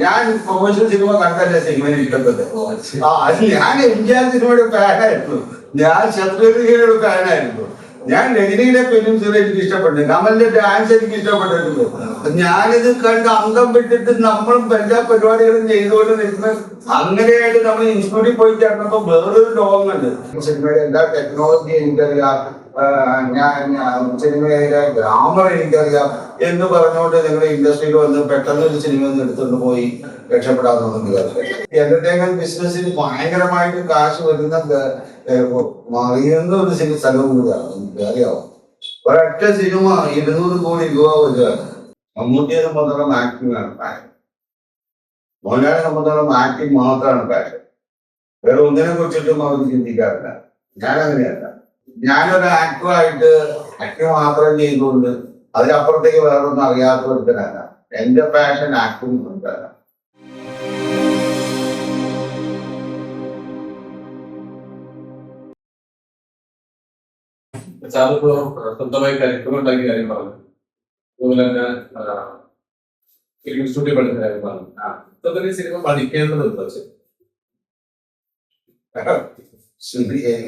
ഞാൻ professional cinema കണ്ടല്ലേ സിനിമയിൽ ഇഷ്ടപ്പെട്ടത്. അത് ഞാൻ എംജിആർ സിനിമയുടെ ഫാനായിരുന്നു, ഞാൻ ശത്രുഘ്നയുടെ ഫാനായിരുന്നു, ഞാൻ രജനിയുടെ ഫിലിംസുകൾ എനിക്ക് ഇഷ്ടപ്പെട്ടു, കമലിന്റെ ഡാൻസ് എനിക്ക് ഇഷ്ടപ്പെട്ടിട്ടുണ്ട്. ഞാനിത് കണ്ട് അംഗം വിട്ടിട്ട് നമ്മളും എല്ലാ പരിപാടികളും ചെയ്തുകൊണ്ട് നിൽക്കുന്ന അങ്ങനെയായിട്ട് നമ്മൾ ഇൻസ്റ്റിറ്റ്യൂട്ടിൽ പോയി ചേർന്നപ്പോ വേറൊരു ലോകമുണ്ട്. സിനിമയുടെ എല്ലാ ടെക്നോളജി എനിക്കറിയാം, ഞാൻ സിനിമയിലെ ഗ്രാമർ എനിക്കറിയാം എന്ന് പറഞ്ഞുകൊണ്ട് നിങ്ങളുടെ ഇൻഡസ്ട്രിയിൽ വന്ന് പെട്ടെന്ന് ഒരു സിനിമ ഒന്ന് എടുത്തുകൊണ്ട് പോയി രക്ഷപ്പെടാമെന്നൊന്നും കാര്യമില്ല. എന്റർടൈൻമെന്റ് ബിസിനസ്സിൽ ഭയങ്കരമായിട്ട് കാശ് വരുന്ന മറിയുന്ന ഒരു സ്ഥലവും കൂടിയാണ് അറിയാവും. ഒരൊറ്റ സിനിമ 200 കോടി രൂപ വരികയാണ്. മമ്മൂട്ടിയെ സംബന്ധിച്ചിടത്തോളം ആക്ടിംഗ് ആണ് പാഷൻ, മോഹൻലാലിനെ സംബന്ധിച്ചിടത്തോളം ആക്ടിംഗ് മാത്രമാണ് പാഷൻ, വേറെ ഒന്നിനെ കുറിച്ചിട്ടും അവർ ചിന്തിക്കാറില്ല. ഞാനങ്ങനെയല്ല, ഞാനൊരു ആക്ടറായിട്ട് ആക്ടിങ് മാത്രം ചെയ്തുകൊണ്ട് അതിനപ്പുറത്തേക്ക് വേറൊന്നും അറിയാത്ത ഒരുത്തനല്ല. എന്റെ പാഷൻ ആക്ടിങ് കൊണ്ടല്ല. സാറിപ്പോ സ്വന്തമായി കരിക്കുറുണ്ടാക്കിയ കാര്യം പറഞ്ഞു, അതുപോലെ തന്നെ ഫിലിം സ്റ്റുഡിയോ പഠിക്കുന്ന കാര്യം പറഞ്ഞു. സ്വന്തമായി സിനിമ പഠിക്കേണ്ടത്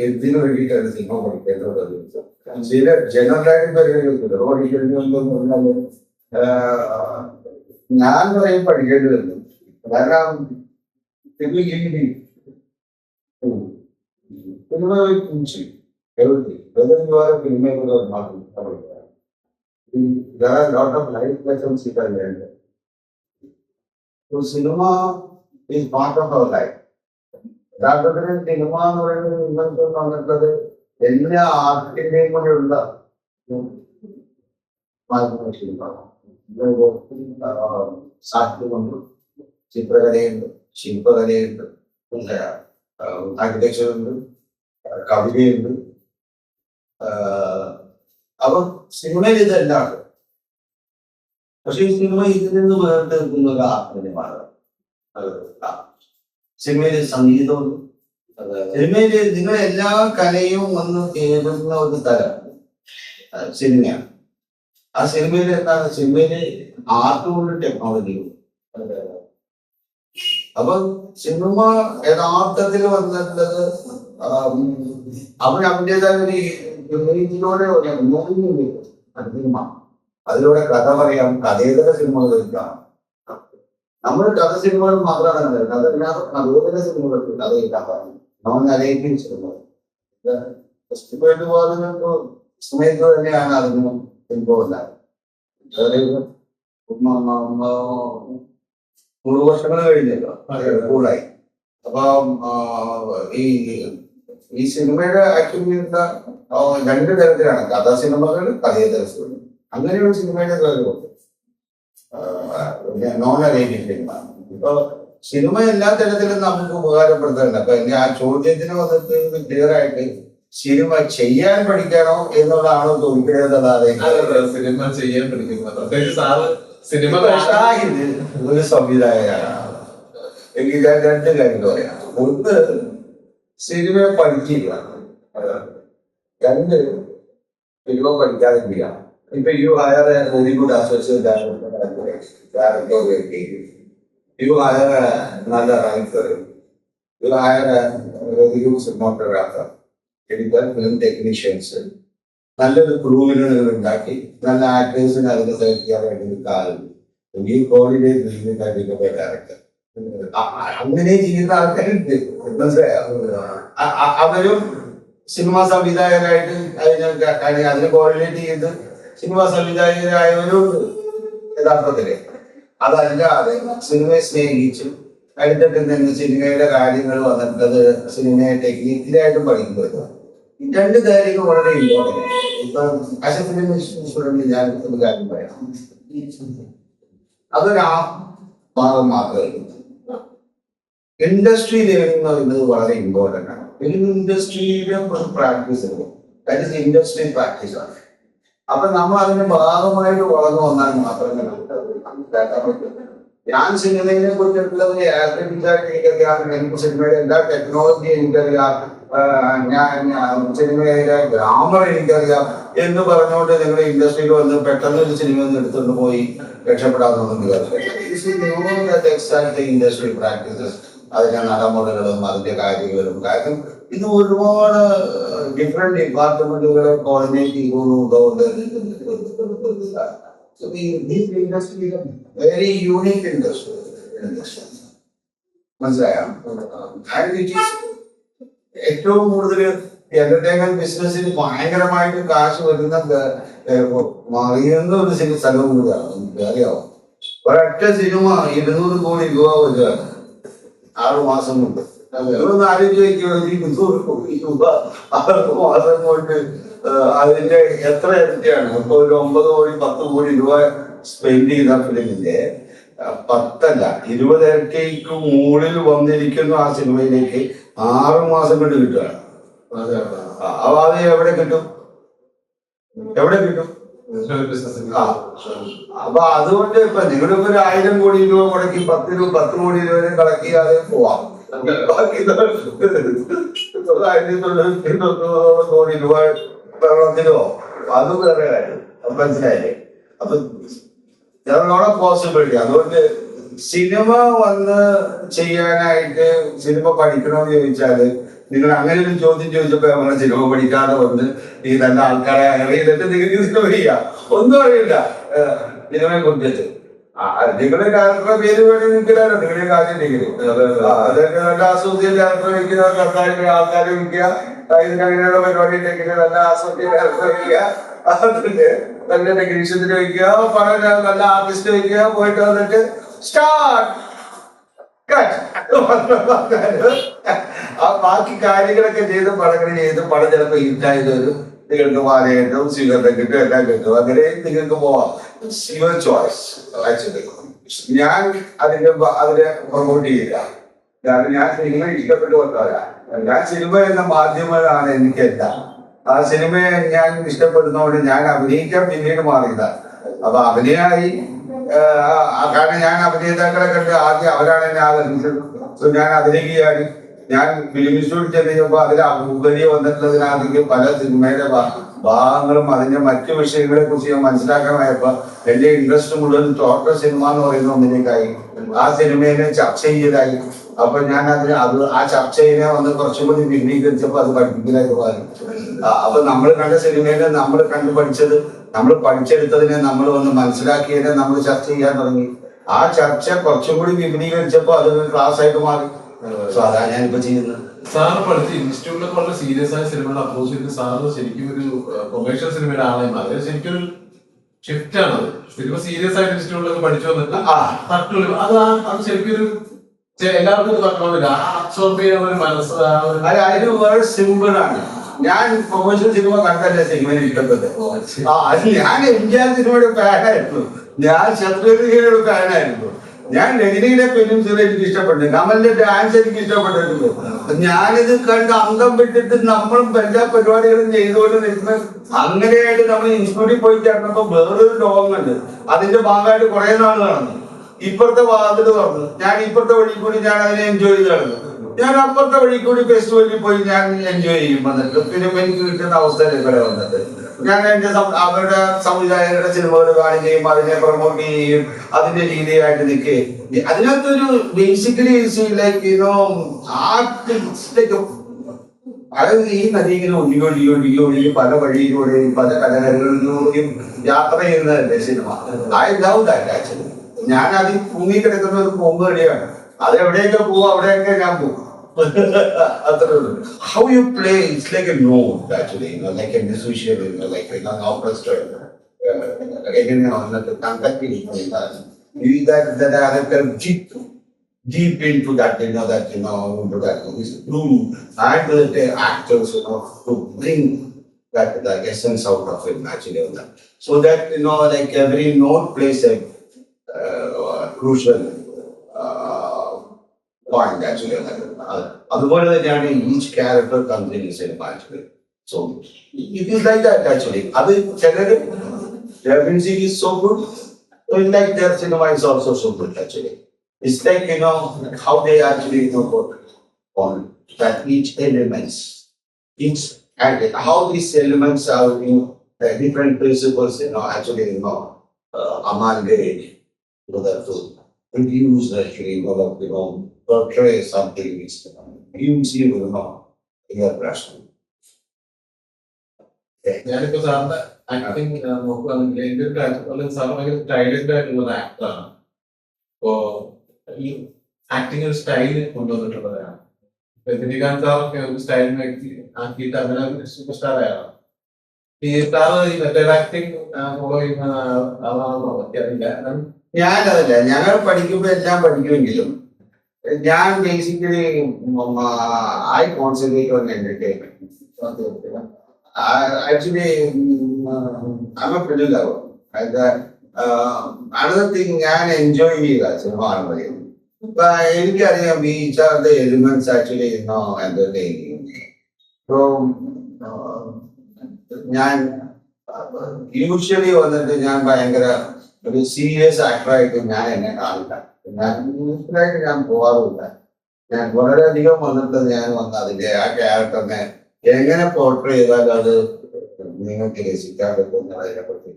എന്തിനു വേണ്ടിയിട്ടാണ് സിനിമ പഠിക്കേണ്ടത്? ചില ജനറലായിട്ട് പരിഗണിക്കുന്നുണ്ട്. പറഞ്ഞാല് ഞാൻ പറയും പഠിക്കേണ്ടതുണ്ട്. കാരണം cinema everything, whether you are a filmmaker or not, there are a lot of life lessons you can learn. So cinema is part of our life. യഥാർത്ഥത്തിൽ സിനിമ എന്ന് പറയുന്നത് ഇന്നത്തെ വന്നിട്ടുള്ളത് എല്ലാ ആർട്ടിന്റെയും കൂടെയുള്ള സാഹിത്യമുണ്ട്, ചിത്രകലയുണ്ട്, ശില്പകലയുണ്ട്, ആർക്കിടെക്ചറുണ്ട്, കവിതയുണ്ട്. അപ്പം സിനിമയിൽ ഇതെല്ലാം ഉണ്ട്. പക്ഷെ ഈ സിനിമ ഇതിൽ നിന്ന് വേറിട്ട് നിൽക്കുന്ന ഒരു ആത്മീയമാണ്. സിനിമയില് സംഗീതമുണ്ട്, സിനിമയില് നിങ്ങൾ എല്ലാ കലയും വന്ന് കേൾക്കുന്ന ഒരു സ്ഥലം സിനിമയാണ്. ആ സിനിമയിൽ എന്താണ്, സിനിമയില് ആർട്ടും ഉണ്ട്, ടെക്നോളജിയും. അപ്പൊ സിനിമ യഥാർത്ഥത്തിൽ വന്നിട്ടുള്ളത് അവരുടേതായ ഒരു ഇമേജിലൂടെ സിനിമ, അതിലൂടെ കഥ പറയാം, കഥേതര സിനിമകൾ എടുക്കാം. നമ്മൾ കഥ സിനിമകൾ മാത്രമാണ് നവോദന സിനിമകൾക്ക് കഥ കേൾക്കാൻ പറഞ്ഞു, നോൺ അലൈറ്റിംഗ് സിനിമകൾ. ഫെസ്റ്റിവൽ സമയത്ത് തന്നെയാണ് അതിന് സിനിമ 100 വർഷങ്ങൾ കഴിഞ്ഞല്ലോ കൂടുതലായി. അപ്പൊ ഈ സിനിമയുടെ ആക്ച്വലി രണ്ട് തരത്തിലാണ്, കഥാ സിനിമകൾ, കഥേതര സിനിമകൾ. അങ്ങനെയുള്ള സിനിമയുടെ കാര്യമുണ്ട്, നോൺ അലൈറ്റിംഗ് സിനിമ. ഇപ്പൊ സിനിമ എല്ലാ തരത്തിലും നമുക്ക് ഉപകാരപ്പെടുത്തുന്നുണ്ട്. അപ്പൊ എന്റെ ആ ചോദ്യത്തിന് വന്നിട്ട് ക്ലിയർ ആയിട്ട് സിനിമ ചെയ്യാൻ പഠിക്കണോ എന്നുള്ളതാണോ ചോദിക്കുന്നതല്ലാതെ സിനിമ ചെയ്യാൻ പഠിക്കുന്നത് സിനിമ ഒരു സംവിധായകനാണ്. എനിക്ക് ഞാൻ രണ്ട് കാര്യങ്ങൾ പറയാം. ഒന്ന്, സിനിമയെ പഠിക്കുക. രണ്ട്, സിനിമ പഠിക്കാതിരിക്കുക. ഇപ്പൊ you hire a very good associate director, you hire a നല്ല writer, you hire a very good cinematographer, editor, film technicians, നല്ലൊരു ക്രൂവിനെ ഉണ്ടാക്കി നല്ല ആക്ടേഴ്സിനെ അതിനെ സഹിക്കാൻ വേണ്ടി കാലുണ്ട്. ഈ കോർഡിനേറ്റ് ഡയറക്ടർ അങ്ങനെ ചെയ്യുന്ന ആൾക്കാരുണ്ട്, മനസ്സിലായോ? അവരും സിനിമാ സംവിധായകരായിട്ട് അതിനെ കോർഡിനേറ്റ് ചെയ്ത് സിനിമാ സംവിധായകരായവരും യഥാർത്ഥത്തില്. അതല്ലാതെ സിനിമയെ സ്നേഹിച്ച് അടുത്തിട്ട് തന്നെ സിനിമയുടെ കാര്യങ്ങൾ വന്നിട്ടത് സിനിമയെ ടെക്നിക്കലായിട്ടും പഠിക്കുന്നത്. ഈ രണ്ട് കാര്യങ്ങൾ വളരെ ഇമ്പോർട്ടൻ്റ് ആണ്. ഇപ്പൊ ആശുപത്രി ഞാൻ ഒരു കാര്യം പറയാം, അതൊരു ഭാഗം മാത്രമേ. ഇൻഡസ്ട്രി ലേണിംഗ് എന്ന് പറയുന്നത് വളരെ ഇമ്പോർട്ടൻ്റ് ആണ്. ഇൻഡസ്ട്രിയിലെ ഒരു പ്രാക്ടീസ് ഉണ്ട്, ദാറ്റ് ഈസ് ഇൻഡസ്ട്രി പ്രാക്ടീസ് ആണ്. അപ്പൊ നമ്മൾ അതിന്റെ ഭാഗമായിട്ട് വളർന്നു വന്നാൽ മാത്രമേ മനസ്സിലാക്കാൻ പറ്റൂ. ഞാൻ സിനിമയെ കുറിച്ചിട്ടുള്ളത് എനിക്ക് സിനിമയുടെ എല്ലാ ടെക്നോളജിയും എനിക്കറിയാം, ഞാൻ സിനിമയിലെ ഗ്രാമർ എനിക്കറിയാം എന്ന് പറഞ്ഞുകൊണ്ട് നിങ്ങളുടെ ഇൻഡസ്ട്രിയിൽ വന്ന് പെട്ടെന്ന് ഒരു സിനിമ ഒന്ന് എടുത്തുകൊണ്ട് പോയി രക്ഷപ്പെടാമെന്നൊന്നും കാര്യമില്ല. ഈ ഇൻഡസ്ട്രി പ്രാക്ടീസസ്, അതിന്റെ നടപടികളും അതിന്റെ കാര്യങ്ങളും. കാരണം ഇത് ഒരുപാട് ഡിഫറെന്റ് ഡിപ്പാർട്ട്മെന്റുകളെ കോർഡിനേറ്റ് ചെയ്യുന്നതുകൊണ്ട് വെരി യൂണിക് ഇൻഡസ്ട്രി. മനസ്സിലായോ? ഏറ്റവും കൂടുതൽ എന്റർടൈൻമെന്റ് ബിസിനസ്സിന് ഭയങ്കരമായിട്ട് കാശ് വരുന്ന മറിയുന്ന ഒരു സ്ഥലവും കൂടിയാണ്. അറിയാമോ? ഒരൊറ്റ സിനിമ 200 കോടി രൂപ വരികയാണ് 6 മാസം കൊണ്ട്. ഒന്ന് ആലോചിക്കുക, 200 കോടി രൂപ 6 മാസം കൊണ്ട് അതിന്റെ എത്ര ഇരട്ടിയാണ്? ഇപ്പൊ ഒരു 9 കോടി 10 കോടി രൂപ സ്പെൻഡ് ചെയ്ത ഫിലിമിന്റെ 10 അല്ല 20 ഇരട്ടിക്ക് മുകളിൽ വന്നിരിക്കുന്നു ആ സിനിമയിലേക്ക് 6 മാസം കൊണ്ട് കിട്ടുകയാണ്. അപ്പൊ അത് എവിടെ കിട്ടും? എവിടെ കിട്ടും? അപ്പൊ അതുകൊണ്ട് ഇപ്പൊ നിങ്ങളിപ്പോ ഒരു 1000 കോടി രൂപ മുടക്കി 10 കോടി രൂപ കളക്ട് ചെയ്യാതെ പോവാം. ബാക്കി 900 കോടി രൂപ വെള്ളത്തിലോ അത് വേറെ കാര്യം. മനസ്സിലായില്ലേ? അപ്പൊ പോസിബിലിറ്റി. അതുകൊണ്ട് സിനിമ വന്ന് ചെയ്യാനായിട്ട് സിനിമ പഠിക്കണമെന്ന് ചോദിച്ചാല്, നിങ്ങൾ അങ്ങനെ ഒരു ചോദ്യം ചോദിച്ചപ്പോ നമ്മളെ സിനിമ പഠിക്കാതെ വന്ന് ഈ നല്ല ആൾക്കാരെ അറിയിച്ചിട്ട് നിങ്ങൾക്ക് സിനിമ ചെയ്യാം. ഒന്നും അറിയില്ല സിനിമയെ കുറിച്ചിട്ട്. നിങ്ങളുടെ ക്യാരക്ടറുടെ പേര് വേണ്ടി നിൽക്കില്ലല്ലോ നിങ്ങളുടെ കാര്യം ഉണ്ടെങ്കിൽ. അതൊക്കെ നല്ല അസോസിയേറ്റ് ക്യാരക്ടർ വയ്ക്കുക, സർക്കാരിന്റെ ആൾക്കാരെ വയ്ക്കുക, അങ്ങനെയുള്ള പരിപാടി ഉണ്ടെങ്കിൽ നല്ല അസോസിയേറ്റ് ക്യാരക്ടർ വയ്ക്കുക, അതിന്റെ നല്ല ടെക്നീഷ്യത്തിന് വയ്ക്കുക, പണം നല്ല ആർട്ടിസ്റ്റ് വയ്ക്കുക, പോയിട്ട് വന്നിട്ട് സ്റ്റാർട്ട് ആ ബാക്കി കാര്യങ്ങളൊക്കെ ചെയ്ത് പടങ്ങൾ ചെയ്ത് പടം ചിലപ്പോൾ ഹിറ്റായത് വരും. നിങ്ങൾക്ക് മാലയിട്ടും സ്വീകരണം കിട്ടും, എല്ലാം കിട്ടും. അങ്ങനെ നിങ്ങൾക്ക് പോവാം. Your choice. ആക്ച്വലി ഞാൻ അതിനെ പ്രൊമോട്ട് ചെയ്യില്ല. കാരണം ഞാൻ സിനിമ ഇഷ്ടപ്പെട്ടു വന്നവരാ. ഞാൻ സിനിമ എന്ന മാധ്യമമാണ് എനിക്കെല്ലാം. ആ സിനിമയെ ഞാൻ ഇഷ്ടപ്പെടുന്നതുകൊണ്ട് ഞാൻ അഭിനയിക്കാൻ പിന്നീട് മാറിയതാണ്. അപ്പൊ അഭിനയമായി കാരണം ഞാൻ അഭിനേതാക്കളെ കണ്ട് ആദ്യം അവരാണ് എന്നെ ആദരിച്ചത്. ഞാൻ അഭിനയിക്കുകയാണ്. ഞാൻ ഫിലിം ഇൻസ്റ്റിറ്റ്യൂട്ട് ചെന്നപ്പോ അതിൽ ഉപരി വന്നിട്ടുള്ളതിനകത്തേക്ക് പല സിനിമയുടെ ഭാഗങ്ങളും അതിന്റെ മറ്റു വിഷയങ്ങളെ കുറിച്ച് ഞാൻ മനസ്സിലാക്കാനായപ്പോ എന്റെ ഇൻട്രസ്റ്റ് മുഴുവൻ ടോട്ടൽ സിനിമ എന്ന് പറയുന്ന ഒന്നിലേക്കായി. ആ സിനിമയെ ചർച്ച ചെയ്യലായി. അപ്പൊ ഞാൻ ആ ചർച്ചയെ വന്ന് കുറച്ചും കൂടി വിപുലീകരിച്ചപ്പോ അത് പഠിപ്പിക്കലായിട്ട് മാറി. അപ്പൊ നമ്മൾ കണ്ട സിനിമയിലെ നമ്മൾ കണ്ടു പഠിച്ചത്, നമ്മൾ പഠിച്ചെടുത്തതിനെ നമ്മൾ വന്ന് മനസ്സിലാക്കിയതിനെ നമ്മൾ ചർച്ച ചെയ്യാൻ തുടങ്ങി. ആ ചർച്ച കുറച്ചും കൂടി വിപുലീകരിച്ചപ്പോ അതൊരു ക്ലാസ് ആയിട്ട് മാറി. സോ അതാ ഞാനിപ്പോ ചെയ്യുന്നത്. സാറ് പഠിച്ച് ഇൻസ്റ്റിറ്റ്യൂട്ടിലൊക്കെ വളരെ സീരിയസ് ആയ സിനിമകൾ അപ്രോച്ച് ചെയ്ത് സാറ് ശരിക്കും ഒരു കൊമേഴ്ഷ്യൽ സിനിമയുടെ ആളായി മാറി. ശരിക്കും ഒരു ഷിഫ്റ്റ് ആണത്. ശരിക്കും സീരിയസ് ആയിട്ട് ഇൻസ്റ്റിറ്റ്യൂട്ടിലൊക്കെ പഠിച്ചു വന്നിട്ട് അത് ശരിക്കും ഒരു എല്ലാവർക്കും തക്കണമെന്നില്ല. അബ്സോർബ് ചെയ്യാൻ ഒരു മനസ്സ് അതിന് വേറെ സിമ്പിൾ ആണ്. ഞാൻ കൊമേഴ്ഷ്യൽ സിനിമ കണ്ടല്ലേ സിനിമയെ ഇഷ്ടപ്പെട്ടത്. ഞാൻ എംജിആർ സിനിമയുടെ ഫാനായിരുന്നു. ഞാൻ ശത്രുഘ്നയുടെ ഫാനായിരുന്നു. ഞാൻ രജനിയുടെ ഫിലിംസിനെ എനിക്ക് ഇഷ്ടപ്പെട്ടു. കമലിന്റെ ഡാൻസ് എനിക്ക് ഇഷ്ടപ്പെട്ടിട്ടുണ്ട്. ഞാനിത് കണ്ട് അംഗം വിട്ടിട്ട് നമ്മളും എല്ലാ പരിപാടികളും ചെയ്തുകൊണ്ട് നിൽക്കുന്ന അങ്ങനെയായിട്ട് നമ്മൾ ഇൻസ്റ്റിറ്റ്യൂട്ടിൽ പോയി ചേർന്നപ്പോ വേറൊരു ലോകമുണ്ട്. അതിന്റെ ഭാഗമായിട്ട് കുറെ നാൾ നടന്നു. ഇപ്പുറത്തെ വാതിൽ തുറന്നു. ഞാൻ ഇപ്പുറത്തെ വഴി കൂടി ഞാൻ അതിനെ എൻജോയ് ചെയ്ത് നടന്നു. ഞാൻ അപ്പുറത്തെ വഴി കൂടി ഫെസ്റ്റിവലിൽ പോയി ഞാൻ എൻജോയ് ചെയ്യും. വന്നിട്ട് പിന്നെ എനിക്ക് കിട്ടുന്ന അവസ്ഥയിലേക്ക് ഇവിടെ വന്നിട്ട് ഞാൻ എന്റെ അവരുടെ സംവിധായകരുടെ സിനിമകൾ കാണുകയും അതിനെ പ്രൊമോട്ട് ചെയ്യുകയും അതിന്റെ രീതിയായിട്ട് നിൽക്കുകയും അതിനകത്തൊരു ബേസിക്കലി ലൈക്ക് ആർട്ടിലേക്ക് അതായത് ഈ നദി ഇങ്ങനെ ഒഴുകി പല വഴിയിലൂടെയും പല കലകളിലൂടെയും യാത്ര ചെയ്യുന്നതല്ലേ cinema. I love that actually. ഞാൻ അതിൽ മുങ്ങിക്കിടക്കുന്ന ഒരു കൊമ്പ് കളിയാണ്. അത് എവിടെയൊക്കെ പോവും അവിടെയൊക്കെ ഞാൻ പോകും. അത്രേ ഉള്ളൂ. How you play, it's like a note actually, like a musician, like an orchestra. എങ്ങനെയാണ് വന്നിട്ട് കണ്ടക്ട് ചെയ്യുന്നത് deep into that, into that, this room and the actors, to bring that the essence out of it actually. So that, like every note plays a crucial point actually. അതുപോലെ തന്നെയാണ് each character comes in cinema actually. So it is like that actually. അത് ചിലര് their music is so good, so it's like their cinema is also so good actually. It's like how they actually work on that each elements, and how these elements are different principles actually amalgate to the produce actually, portray something which gives you, your passion. ഞാനിപ്പോ സാറിന്റെ acting നോക്കുകയാണെങ്കിൽ എന്റെ ഒരു കാഴ്ചപ്പാടിൽ sir ഭയങ്കര സ്റ്റൈലൻഡ് ആയിട്ടുള്ള ഒരു ആക്ടറാണ്. അപ്പോ ഈ ആക്ടിങ് ഒരു സ്റ്റൈല് കൊണ്ടുവന്നിട്ടുള്ളതാണ്. രജനീകാന്ത് സാറൊക്കെ ഒരു സ്റ്റൈൽ ആക്കിയിട്ട് അങ്ങനെ ഒരു സൂപ്പർ സ്റ്റാർ ആയാണ്. ഈ സാറ് ഈ മെത്തേഡ് ആക്ടിങ് ഫോളോ ചെയ്യുന്ന ആളാണെന്നോ എനിക്കറിയില്ല. ഞാനതല്ല, ഞങ്ങൾ പഠിക്കുമ്പോ എല്ലാം പഠിക്കുമെങ്കിലും ഞാൻ basically I concentrate on entertainment. Actually, I'm a pretty lover. Another thing ഞാൻ എൻജോയ് ചെയ്യുക സിനിമ കാണുമ്പോൾ. ഇപ്പൊ എനിക്കറിയാം each are the elements actually entertaining. So ഞാൻ യൂഷ്വലി വന്നിട്ട് ഞാൻ ഭയങ്കര ഒരു സീരിയസ് ആക്ടറായിട്ട് ഞാൻ എന്നെ കാണില്ല. ഞാൻ ഞാൻ പോവാറില്ല. ഞാൻ വളരെയധികം വന്നിട്ട് ഞാൻ വന്ന് അതിന്റെ ആ ക്യാരക്ടറിനെ എങ്ങനെ പോർട്രേ ചെയ്താൽ അത് നിങ്ങൾക്ക് രസിക്കാൻ പറ്റുന്നതിനെ കുറിച്ച്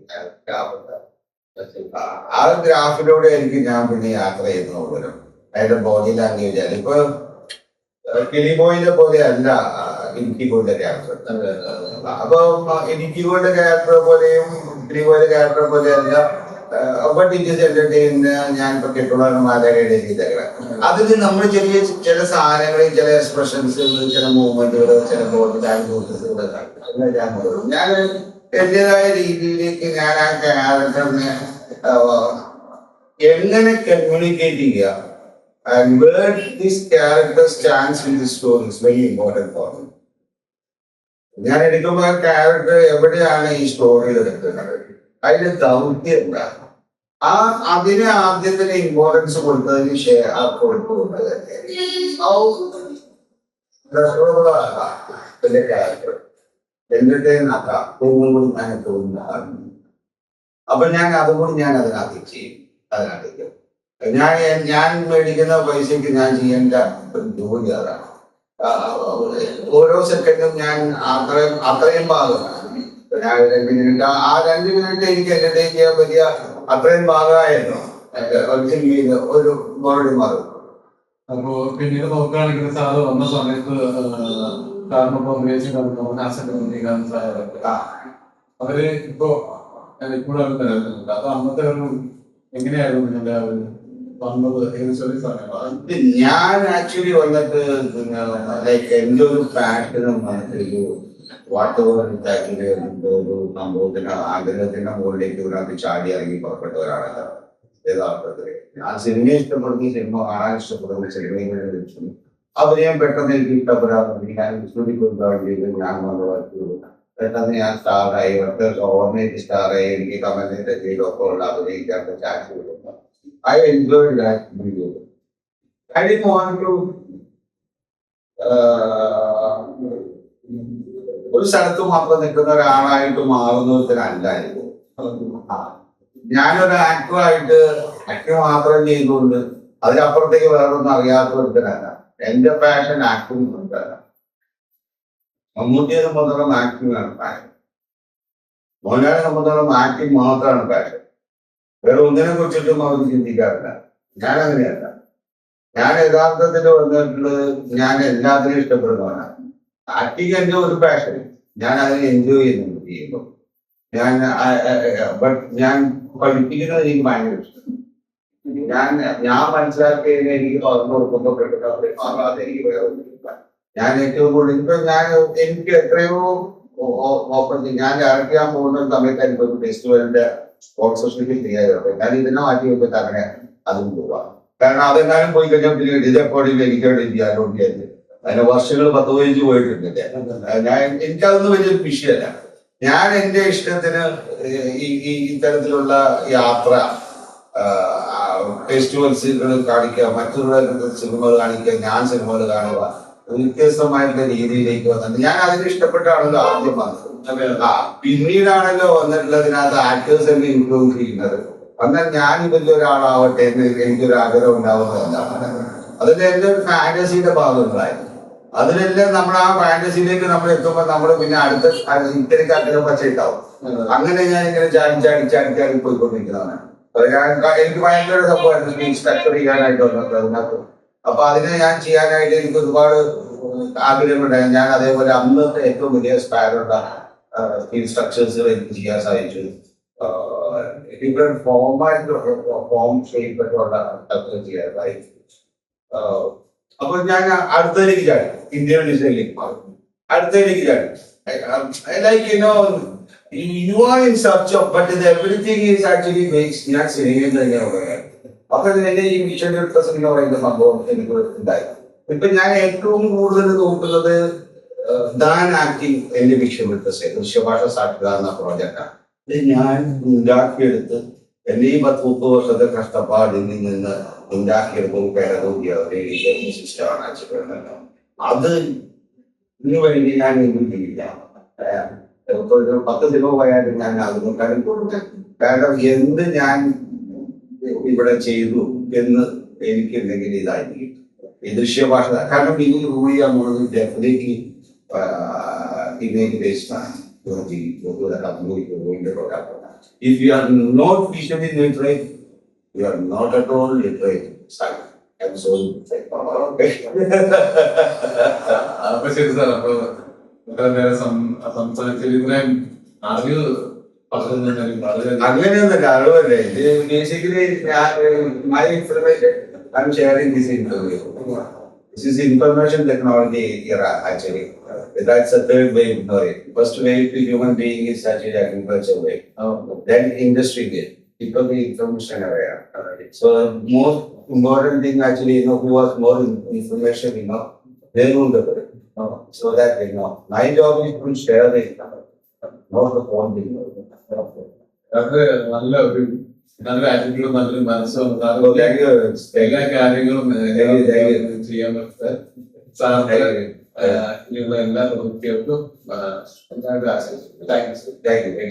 ആ ഗ്രാഫിലൂടെ എനിക്ക് ഞാൻ പിന്നെ യാത്ര ചെയ്യുന്ന പോലും അതിന്റെ ബോഡി ലാംഗ്വേജ് ആണ്. ഇപ്പൊ കിളിബോയിലെ പോലെ അല്ല ഇടുക്കിബോയിലെ ക്യാരക്ടർ. അപ്പൊ ഇടുക്കിബോയിലെ ക്യാരക്ടർ പോലെയും കിളിബോയിലെ ക്യാരക്ടർ പോലെ അല്ല. But it is entertain. ഞാൻ ഇപ്പൊ കെട്ടുള്ളമാരുടെ ചെയ്തേക്കാം. അതിൽ നമ്മൾ ചെറിയ ചില സാധനങ്ങളിൽ ചില എക്സ്പ്രഷൻസ്, ചില മൂവ്മെന്റുകൾ, ചില ബോഡി ലാംഗ്വേജസുകൾ ഞാൻ എന്റേതായ രീതിയിലേക്ക് ഞാൻ ആ ക്യാരക്ടറിനെ എങ്ങനെ കമ്മ്യൂണിക്കേറ്റ് ചെയ്യുക and where this character stands in the story is very important for me. ഞാൻ എടുക്കുമ്പോൾ ക്യാരക്ടർ എവിടെയാണ് ഈ സ്റ്റോറിയിൽ എടുക്കുന്നത്, അതിന്റെ ദൗത്യം എന്താ, അതിന് ആദ്യം തന്നെ ഇമ്പോർട്ടൻസ് കൊടുത്തതിന് ക്യാരക്ടർ എന്റർടൈൻ ആക്കാം തോന്നുമ്പോൾ ഞാൻ തോന്നുന്ന. അപ്പൊ ഞാൻ അതുകൂടി ഞാൻ അതിനകത്ത് ചെയ്യും. അതിനകത്തേക്ക് ഞാൻ മേടിക്കുന്ന പൈസക്ക് ഞാൻ ചെയ്യേണ്ട ഒരു ജോലി അതാണ്. ഓരോ സെക്കൻഡും ഞാൻ അത്രയും ഭാഗമാണ്. ഞാൻ 2 മിനിറ്റ്, ആ 2 മിനിറ്റ് എനിക്ക് എന്റർടൈൻ ചെയ്യാൻ പറ്റിയ അത്രയും ഭാഗമായിരുന്നു ഒരു മറുപടി മാറും. അപ്പോ പിന്നീട് നോക്കുകയാണെങ്കിൽ സാറ് വന്ന സമയത്ത് സാറിനൊപ്പം രജനീകാന്ത് സാറൊക്കെ അവര് ഇപ്പോ ഇപ്പോഴും നിലനിൽക്കുന്നുണ്ട്. അത് അന്നത്തെ ഒരു എങ്ങനെയായിരുന്നു നിങ്ങളുടെ വന്നത്? ഏകദേശം സമയം ഞാൻ ആക്ച്വലി വന്നിട്ട് ലൈക്ക് എന്റെ ഒരു പാഷനും ഒരു ആക്ച്വലി ഒരു സംഭവത്തിന് ആഗ്രഹത്തിന്റെ മുകളിലേക്ക് ഇതിനകത്ത് ചാടി ഇറങ്ങി പുറപ്പെട്ടവരാണല്ലോ യഥാർത്ഥത്തിൽ. ഞാൻ സിനിമയെ ഇഷ്ടപ്പെടുന്ന, സിനിമ കാണാൻ ഇഷ്ടപ്പെടുന്ന, സിനിമയെ ലഭിച്ചു അഭിനയം പെട്ടെന്ന് എനിക്ക് ഇഷ്ടപ്പെടാറുണ്ട്. ഞാൻ സ്റ്റുഡിയോ ഞാൻ വന്ന് പെട്ടെന്ന് ഞാൻ സ്റ്റാറായി, ഓർമ്മയ്ക്ക് സ്റ്റാറായി. എനിക്ക് കമന്റിന്റെ ചെയ്തൊക്കെ ഉള്ള അഭിനയിക്കാത്ത ചാൻസ് കൊടുക്കുന്നു. I enjoyed that video. I didn't want to ഒരു സ്ഥലത്ത് മാത്രം നിൽക്കുന്ന ഒരാളായിട്ട് മാറുന്നതിനല്ലായിരുന്നു. ഞാനൊരു ആക്ടറായിട്ട് ആക്ടിങ് മാത്രം ചെയ്തുകൊണ്ട് അതിനപ്പുറത്തേക്ക് വേറൊന്നും അറിയാത്ത ഒരുത്തനല്ല. എന്റെ പാഷൻ ആക്ടിങ് കൊണ്ടല്ല. മമ്മൂട്ടിയെ സംബന്ധിച്ചിടത്തോളം ആക്ടിങ് ആണ് പാഷൻ. മോഹൻലാലിനെ സംബന്ധിച്ചിടത്തോളം ആക്ടിങ് മാത്രമാണ് പാഷൻ. വേറെ ഒന്നിനെ കുറിച്ചിട്ടും അവർക്ക് ചിന്തിക്കാറില്ല. ഞാൻ അങ്ങനെയല്ല. ഞാൻ യഥാർത്ഥത്തിൽ വന്നിട്ടുള്ളത് ഞാൻ എല്ലാത്തിനും ഇഷ്ടപ്പെടുന്നവനാണ്. ആക്ടിങ് എന്റെ ഒരു പാഷൻ. ഞാൻ അതിനെ എൻജോയ് ചെയ്യുമ്പോൾ ഞാൻ പഠിപ്പിക്കുന്നത് എനിക്ക് ഭയങ്കര ഇഷ്ടം. ഞാൻ മനസ്സിലാക്കിയതിനെ എനിക്ക് പകർന്നു കൊടുക്കുമ്പോൾ പെട്ടെന്ന് എനിക്ക് വേറെ ഞാൻ ഏറ്റവും കൂടുതൽ ഇപ്പൊ എനിക്ക് എത്രയോ ഞാൻ ഡയറക്റ്റ് ചെയ്യാൻ പോകുന്ന സമയത്ത് എനിക്ക് ഫെസ്റ്റിവലിന്റെ സ്പോൺസർഷിപ്പിൽ ചെയ്യാറുണ്ട്. ഞാൻ ഇതിനെ മാറ്റി വെച്ചിട്ട് അങ്ങനെ അതും പോവാം. കാരണം അതെങ്ങാനും പോയി കഴിഞ്ഞാൽ പിന്നെ ഇതേപ്പോഴും എനിക്കവിടെ ചെയ്യാറുണ്ട്. അതിന് വർഷങ്ങൾ 10-15 പോയിട്ടുണ്ട്. എനിക്കതൊന്നും വലിയൊരു വിഷയമല്ല. ഞാൻ എന്റെ ഇഷ്ടത്തിന് ഈ ഇത്തരത്തിലുള്ള യാത്ര, ഫെസ്റ്റിവൽസുകൾ കാണിക്കുക, മറ്റുള്ള സിനിമകൾ കാണിക്കുക, ഞാൻ സിനിമകൾ കാണുക, വ്യത്യസ്തമായിട്ടുള്ള രീതിയിലേക്ക് വന്നിട്ട് ഞാൻ അതിന് ഇഷ്ടപ്പെട്ടാണല്ലോ ആദ്യം വന്നത്. പിന്നീടാണല്ലോ വന്നിട്ടുള്ളതിനകത്ത് ആക്ടേഴ്സ് തന്നെ ഇൻക്ലൂഡ് ചെയ്യുന്നത്. എന്നാൽ ഞാൻ ഇതിൽ ഒരാളാവട്ടെ എന്ന് എനിക്കൊരു ആഗ്രഹം ഉണ്ടാവുന്നതല്ല. അതിന്റെ എന്റെ ഒരു ഫാന്റസിയുടെ ഭാഗങ്ങളായിരുന്നു. അതിലെല്ലാം നമ്മൾ ആ ഫാന്റസിയിലേക്ക് നമ്മൾ എത്തുമ്പോൾ നമ്മൾ പിന്നെ അടുത്ത ഇത്തരം കട്ടിലും പച്ച ഉണ്ടാവും. അങ്ങനെ ഞാൻ ഇങ്ങനെ ചാടി പോയിക്കൊണ്ടിരിക്കുന്നതാണ്. അത് എനിക്ക് ഭയങ്കര സംഭവമായിരുന്നു സ്ട്രക്ചർ ചെയ്യാനായിട്ട് വന്നത് അതിനകത്ത്. അപ്പൊ അതിനെ ഞാൻ ചെയ്യാനായിട്ട് എനിക്ക് ഒരുപാട് ആഗ്രഹമുണ്ടായിരുന്നു. ഞാൻ അതേപോലെ അന്നത്തെ ഏറ്റവും വലിയ സ്പാനുള്ള സ്കീൽ സ്ട്രക്ചേഴ്സുകൾ എനിക്ക് ചെയ്യാൻ സാധിച്ചു. ഡിഫറെന്റ് ഫോം ഷേപ്പിലുള്ള സ്ട്രക്ചർ ചെയ്യാൻ സാധിച്ചു. അപ്പൊ ഞാൻ അടുത്തതിലേക്ക് ചാടി, ഇന്ത്യൻ ഡിസൈനിലേക്ക് മാറി. അടുത്തതിലേക്ക് ചാടി. Like you are in search of, but everything is actually based ഞാൻ സിനിമയിൽ തന്നെയാണ് പറയാം. അപ്പൊ എന്റെ ഈ വിഷ്വൽ പ്രസന്റ് എന്ന് പറയുന്ന സംഭവം എനിക്ക് ഉണ്ടായി. ഇപ്പൊ ഞാൻ ഏറ്റവും കൂടുതൽ നോക്കുന്നത് ദാൻ ആക്ടിങ് എന്റെ വിഷ്വൽ പ്രസന്റ് ദൃശ്യഭാഷ സാക്ഷര എന്ന പ്രോജക്റ്റാണ്. ഇത് ഞാൻ ഉണ്ടാക്കിയെടുത്ത് എന്റെ ഈ 10-30 വർഷത്തെ കഷ്ടപ്പാടിൽ നിന്ന് ഉണ്ടാക്കിയെടുക്കുന്ന പേരതോക്കിയ സിസ്റ്റമാണ് ആക്ച്വലി. അത് ഇതിനു വേണ്ടി ഞാൻ ഒന്നും ചെയ്യില്ല. ഒരു 10 സിനിമ പോയാലും ഞാൻ അതിനും കാരണം എന്ത് ഞാൻ ഇവിടെ ചെയ്തു എന്ന് എനിക്കുണ്ടെങ്കിൽ ഇതായിരിക്കും ഈ ദൃശ്യഭാഷ. കാരണം ഇനി റൂൾ ചെയ്യാൻ പോകുന്നത് ഡെഫിനറ്റ്ലി ഇമേജ് ബേസ്ഡ് ആണ്. If you are not visually literate, you are not at all literate. I'm so അപ്പൊ ശരി സാർ, അപ്പൊ സംസാരിച്ചതിൽ ഇത്രയും അറിവ് പകർന്നുണ്ടെങ്കിൽ വളരെ അങ്ങനെയൊന്നുമില്ല. അറിവല്ലേ ഇത് basically my information I'm sharing this interview. This is information technology era actually. That's the third wave. First wave to human being is actually agriculture wave. Then industry wave. People be information aware. So most important thing actually, who has more information, they know the way. So that they know. My job is to share the information, not the phone thing. അത് നല്ല attitude, നല്ലൊരു മനസ്സും എല്ലാ കാര്യങ്ങളും ചെയ്യാൻ പറ്റുക സാറിന്റെ ഇനിയുള്ള എല്ലാ പ്രവൃത്തികൾക്കും ആശംസിക്കുന്നു. Thank you.